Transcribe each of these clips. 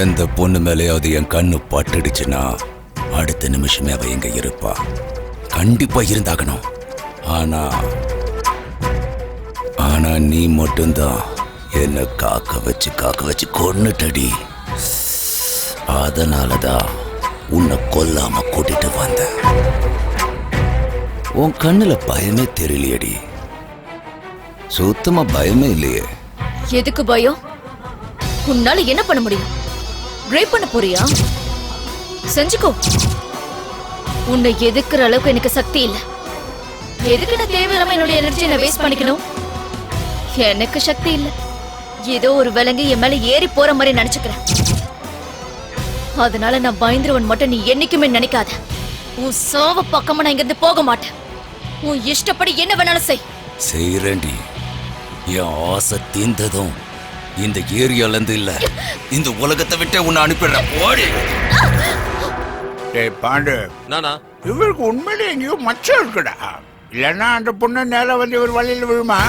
எந்த பொண்ணு மேலேயாவது என் கண்ணு பட்டுடுச்சுன்னா அடுத்த நிமிஷமே அவ எங்க இருப்பா. கண்டிப்பா இருந்தாகணும். ஆனா நீ மட்டும்தான் என்ன காக்க வச்சு கொன்னுட்டடி. அதனாலதான் உன்னை கொல்லாம கூட்டிட்டு வந்த. உன் கண்ணுல பயமே தெரியலையடி. சுத்தமா பயமே இல்லையே. எதுக்கு பயம்? உன்னால என்ன பண்ண முடியும்? ரேப் பண்ண போறியா? செஞ்சுக்கோ. உன்னை எதுக்குற அளவுக்கு எனக்கு சக்தி இல்ல. எதுக்கு நான் தேவையில்லாம என்னோட எனர்ஜியை நான் வேஸ்ட் பண்ணிக்கணும்? எனக்கு சக்தி இல்ல. ஏதோ ஒரு விலங்கு என் மேல ஏறி போற மாதிரி நினைச்சுக்கிறேன். அதனால நான் பயந்துருவன் மட்டும் நீ என்னைக்குமே நினைக்காத. உன் சாவ பக்கமா நான் இங்கிருந்து போக மாட்டேன். உன் இஷ்டப்படி என்ன வேணாலும் செய்யறேன்டி. என் ஆசை தீர்ந்ததும் இந்த ஏரியால இருந்து இல்ல, இந்த உலகத்தை விட்டு உன்னை அனுப்பிடுறேன். ஓடி. பாண்டு, நானா இவருக்கு உண்மையிலே எங்கேயோ மச்சம் இருக்குடா. இல்லைன்னா அந்த பொண்ணு நேரம் வந்து இவர் வழியில் விழுமா?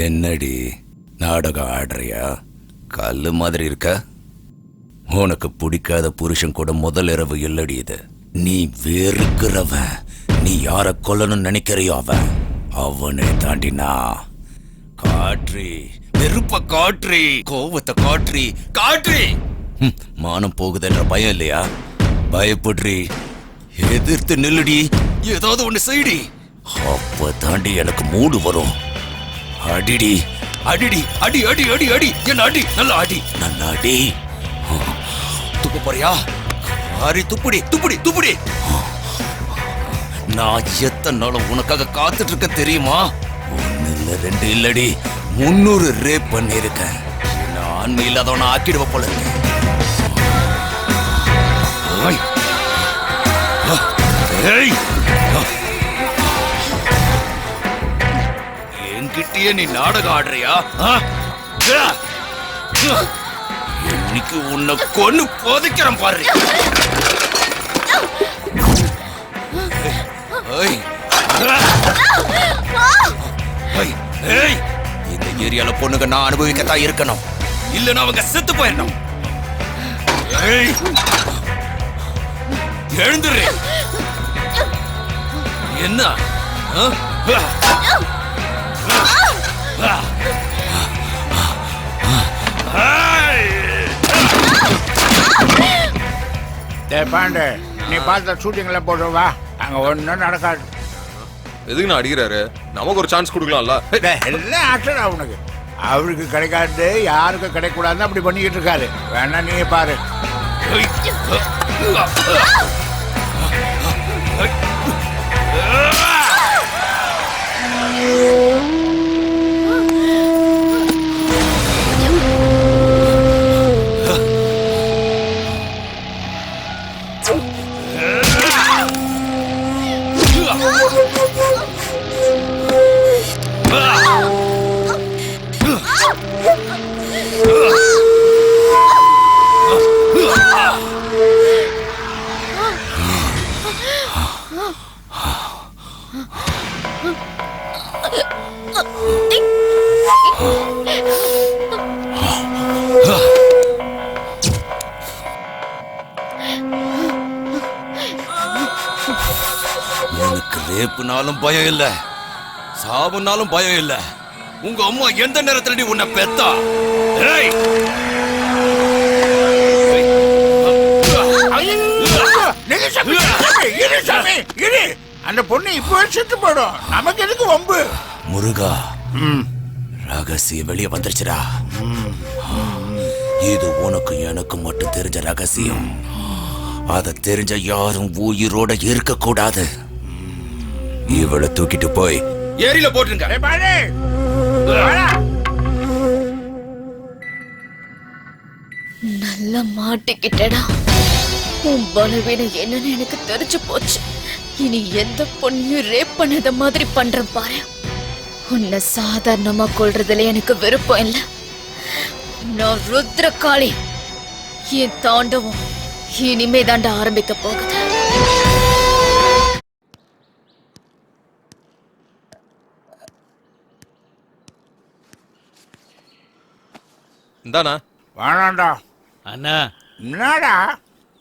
என்னடி நாடகம் ஆடுறியா? கல்லு மாதிரி இருக்க. உனக்கு பிடிக்காத புருஷன் கூட முதல் இரவு இல்லடி இது. நீ வெறுக்கிறவன். நீ யார கொல்லணும்னு நினைக்கிறியோ அவனை தாண்டினா காற்றி வெறுப்ப காற்றி கோவத்தை காற்றி மானம் போகுதுன்ற பயம் இல்லையா? பயப்படுறி எதிர்த்து நில்லுடி. ஏதாவது ஒண்ணு செய்டி. அப்ப தாண்டி எனக்கு மூடு வரும். அடிடி அடிடி அடி அடி அடி அடி என்ன அடி. நல்லா அடி நல்லா அடி. துப்பு போறியா? அரி துப்புடி துப்புடி துப்புடி. நான் எத்தனை நாளும் உனக்காக காத்துட்டு இருக்க தெரியுமா? 1 இல்ல 2 இல்லடி 300 ரேப் பண்ணிருக்கேன். என்ன ஆண்மை இல்லாதவன ஆக்கிடுவ போல இருக்கு. என்கிட்டயே நீ நாடகம் ஆடுறியா? இன்னைக்கு உன்னை கொன்னு போதைக்கிறேன் பாரு. இந்த ஏரியால பொண்ணுங்க நான் அனுபவிக்கத்தான் இருக்கணும். இல்லன்னா அவங்க செத்து போயிடணும். எழுந்துரு. என்ன பாண்டு, நீ பார்த்த ஷூட்டிங்ல போடுவா. அங்க ஒன்னும் நடக்காது. எதுக்கு நான் அடிக்கிறாரு? நமக்கு ஒரு சான்ஸ் கொடுக்கலாம்ல. எல்லாம் ஆக்டர் அவனுக்கு. அவருக்கு கிடைக்காது, யாருக்கும் கிடைக்கூடாதுன்னு அப்படி பண்ணிக்கிட்டு இருக்காரு. வேணா நீ பாரு. எனக்கு ரேப்புனாலும் பயம் இல்ல, சாவுனாலும் பயம் இல்ல. உங்க அம்மா எந்த நேரத்துல உன்னை பெத்தா? அந்த பொண்ணு இப்ப செத்து போடும். நமக்கு எதுக்கு வம்பு? முருகா, ரகசியம் வெளியே வந்துருச்சுடா. இது உனக்கு எனக்கு மட்டும் தெரிஞ்ச ரகசியம். அதை தெரிஞ்ச யாரும் உயிரோட இருக்க கூடாது. இவளை தூக்கிட்டு போய் ஏரியில போட்டுருங்க. ஏய் பாரு, வாடா. நல்லா மாட்டிக்கிட்டடா. உன் பலவீனம் என்னன்னு எனக்கு தெரிஞ்சு போச்சு. இனி எந்த பொண்ணையும் ரேப் பண்ணத மாதிரி பண்றேன் பாரு. உன்னை சாதாரணமா கொல்றதுல எனக்கு விருப்பம் இல்ல. நான் ருத்ரகாளி. என் தாண்டவம் இனிமே தாண்டா ஆரம்பிக்க போகுது. இந்தாண்ணா. வேணாண்டா. அண்ணா என்னடா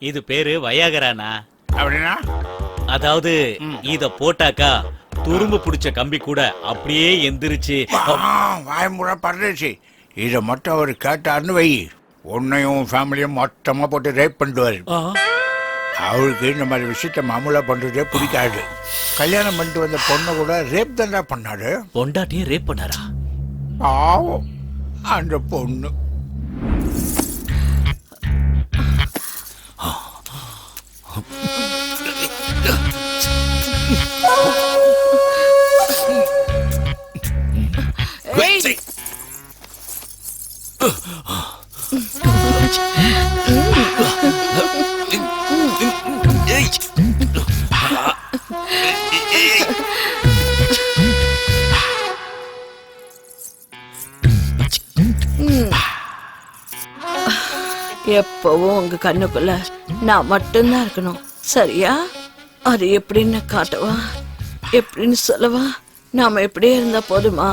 இது பேரு வயாகரானா. அப்படின்னா? அதாவது இத போட்டாக்கா துரும்பு பிடிச்ச கம்பி கூட அப்படியே எந்திரிச்சு. வாய்முறை படுறச்சு. இதை மட்டும் அவர் கேட்டாருன்னு வை, உன்னையும் ஃபேமிலியும் மொத்தமா போட்டு ரேப் பண்ணிடுவாரு. அவருக்கு இந்த மாதிரி விஷயத்த மாமூலா பண்றதே பிடிக்காது. கல்யாணம் பண்ணிட்டு வந்த பொண்ணை கூட ரேப் தான்டா பண்ணாரு. பொண்டாட்டியே ரேப் பண்ணாரா? பாவம் அந்த பொண்ணு. எப்பவும் உங்க கண்ணுக்குள்ள நான் மட்டும்தான் இருக்கணும், சரியா? அது எப்படின்னு காட்டவா, எப்படின்னு சொல்லவா? நாம எப்படியே இருந்தா போதுமா?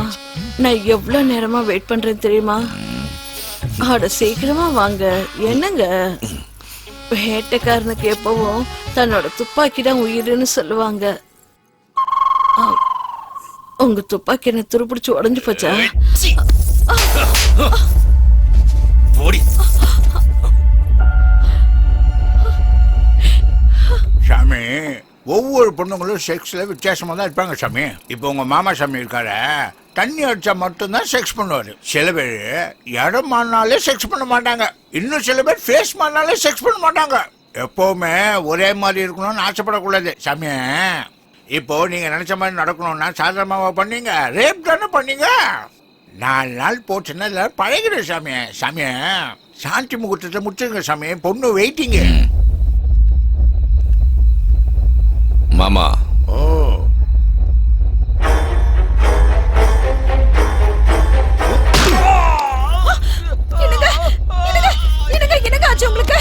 நான் எவ்வளவு நேரமா வெயிட் பண்றேன் தெரியுமா? அட சீக்கிரமா வாங்க. என்னங்க, வேட்டைக்காரனுக்கு எப்பவும் தன்னோட துப்பாக்கி தான் உயிருன்னு சொல்லுவாங்க. உங்க துப்பாக்கி என்ன துருப்பிடிச்சு உடஞ்சு போச்சா? சாமி, ஒவ்வொரு பொண்ணுங்களும் செக்ஸ்ல வித்தியாசமா தான் இருப்பாங்க சாமி. இப்போ உங்க மாமா சாமி இருக்காரு, தண்ணி அடிச்சா மட்டும்தான் செக்ஸ் பண்ணுவாரு. சில பேர் இடம் மாறினாலே செக்ஸ் பண்ண மாட்டாங்க. இன்னும் சில பேர் ஃபேஸ் மாறினாலே செக்ஸ் பண்ண மாட்டாங்க. எப்பவுமே ஒரே மாதிரி இருக்கணும்னு ஆசைப்படக்கூடாது சாமி. இப்போ நீங்க நினைச்ச மாதிரி நடக்கணும்னா சாதாரணமாக பண்ணீங்க, ரேப் தானே பண்ணீங்க. 4 நாள் போச்சுன்னா எல்லாரும் பழகிடும் சாமி. சாமி, சாந்தி முகூர்த்தத்தை முடிச்சுங்க சாமி. பொண்ணு வெயிட்டிங்க. மாமா, ஓ, என்னங்க ஆச்சு உங்களுக்கு?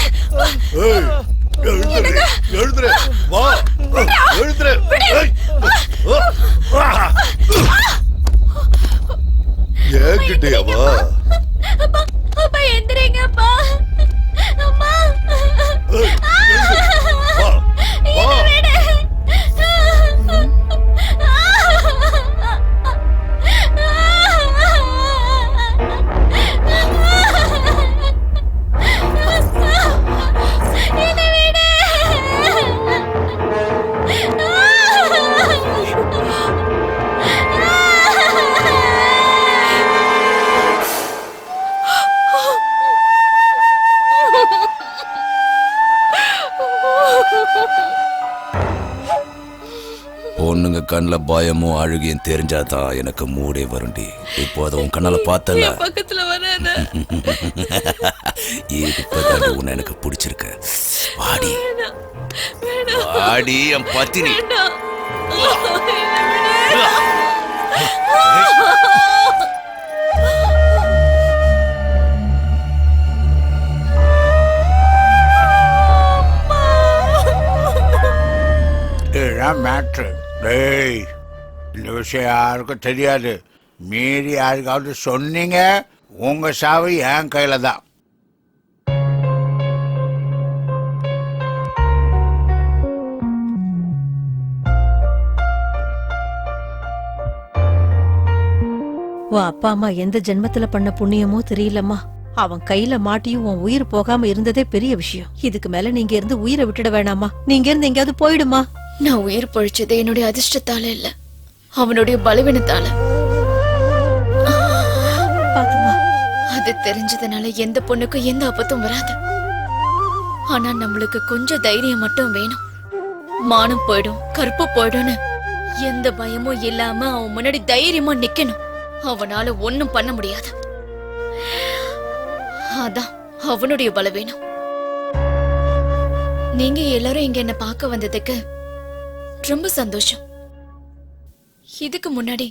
எழுதுற வா, எழுதுற. ஏங்கிட்டேவா? அப்பா எந்திரிங்கப்பா. அம்மா, பொண்ணுங்க கண்ணில் பயமும் அழுகியும் தெரிஞ்சாதான் எனக்கு மூடே வருண்டி. இப்போ அதை உன் கண்ணால பார்த்தல, பக்கத்துல வராத. இப்பதான் உன்னை எனக்கு பிடிச்சிருக்கு. வாடி வாடி என் பத்தினி. இதுதான் மேட்ரு. டேய், இந்த விஷயம் யாருக்கும் தெரியாது. மீறி யாருக்காவது சொன்னீங்க, உங்க சாவு என் கையில தான். உன் அப்பா அம்மா எந்த ஜென்மத்துல பண்ண புண்ணியமோ தெரியலம்மா. அவன் கையில மாட்டியும் உன் உயிர் போகாம இருந்ததே பெரிய விஷயம். இதுக்கு மேல நீங்க இருந்து உயிரை விட்டுட வேணாமா? நீங்க இருந்து எங்கேயாவது போயிடுமா? நான் உயிர் பழிச்சது என்னுடைய அதிர்ஷ்டத்தால இல்ல, அவனுடைய பலவீனத்தால. அது தெரிஞ்சதுனால எந்த பொண்ணுக்கும் எந்த ஆபத்தும் வராது. ஆனா நம்மளுக்கு கொஞ்சம் தைரியம் மட்டும் வேணும். மானம் போயிடும், கருப்பு போயிடும்னு எந்த பயமும் இல்லாம அவன் முன்னாடி தைரியமா நிக்கணும். அவனால ஒண்ணும் பண்ண முடியாது. அதான் அவனுடைய பலவீனம். நீங்க எல்லாரும் இங்க என்ன பார்க்க வந்ததுக்கு ரொம்ப சந்தோஷம். இதுக்கு முன்னாடி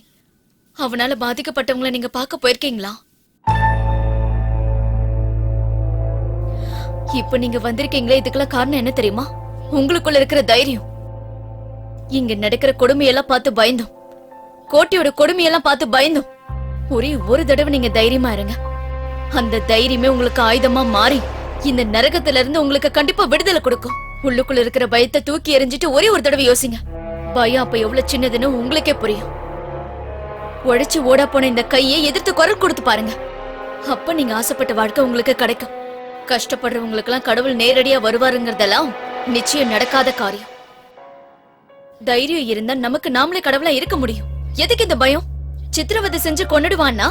அவனால பாதிக்கப்பட்டவங்களை நீங்க பார்க்க போயிருக்கீங்களா? இப்ப நீங்க வந்திருக்கீங்களே, இதுக்கெல்லாம் காரணம் என்ன தெரியுமா? உங்களுக்குள்ள இருக்கிற தைரியம். இங்க நடக்கிற கொடுமையெல்லாம் பார்த்து பயந்தோம், கோட்டையோட கொடுமையெல்லாம் பார்த்து பயந்தோம். ஒரே ஒரு தடவை நீங்க தைரியமா இருங்க. அந்த தைரியமே உங்களுக்கு ஆயுதமா மாறி இந்த நரகத்துல இருந்து உங்களுக்கு கண்டிப்பா விடுதலை கொடுக்கும். உள்ளுக்குள்ள இருக்கிற பயத்தை தூக்கி எறிஞ்சிட்டு ஒரே ஒரு தடவை யோசிங்க. பயம் அப்ப எவ்வளவு சின்னதுன்னு உங்களுக்கே புரியும். உழைச்சு ஓடா போன இந்த கையை எதிர்த்து குரல் கொடுத்து பாருங்க. அப்ப நீங்க ஆசைப்பட்ட வாழ்க்கை உங்களுக்கு கிடைக்கும். கஷ்டப்படுறவங்களுக்கு எல்லாம் கடவுள் நேரடியா வருவாருங்கிறதெல்லாம் நிச்சயம் நடக்காத காரியம். தைரியம் இருந்தா நமக்கு நாமளே கடவுளா இருக்க முடியும். எதுக்கு இந்த பயம்? சித்திரவதை செஞ்சு கொன்னுடுவான்னா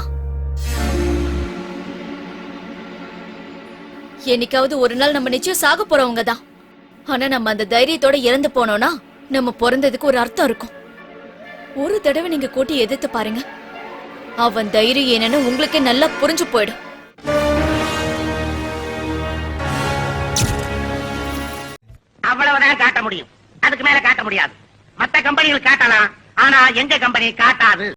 என்னைக்காவது ஒரு நாள் நம்ம நிச்சயம் சாக போறவங்க தான். ஆனா நம்ம அந்த தைரியத்தோட இறந்து போனோம்னா நம்ம பிறந்ததுக்கு ஒரு அர்த்தம் இருக்கும். ஒரு தடவை நீங்க கூட்டி எதிர்த்து பாருங்க. அவன் தைரியம் என்னன்னு உங்களுக்கே நல்லா புரிஞ்சு போயிடும். அவ்வளவுதான் காட்ட முடியும், அதுக்கு மேல காட்ட முடியாது. மத்த கம்பெனிகள் காட்டலாம், ஆனா எங்க கம்பெனி காட்டாது.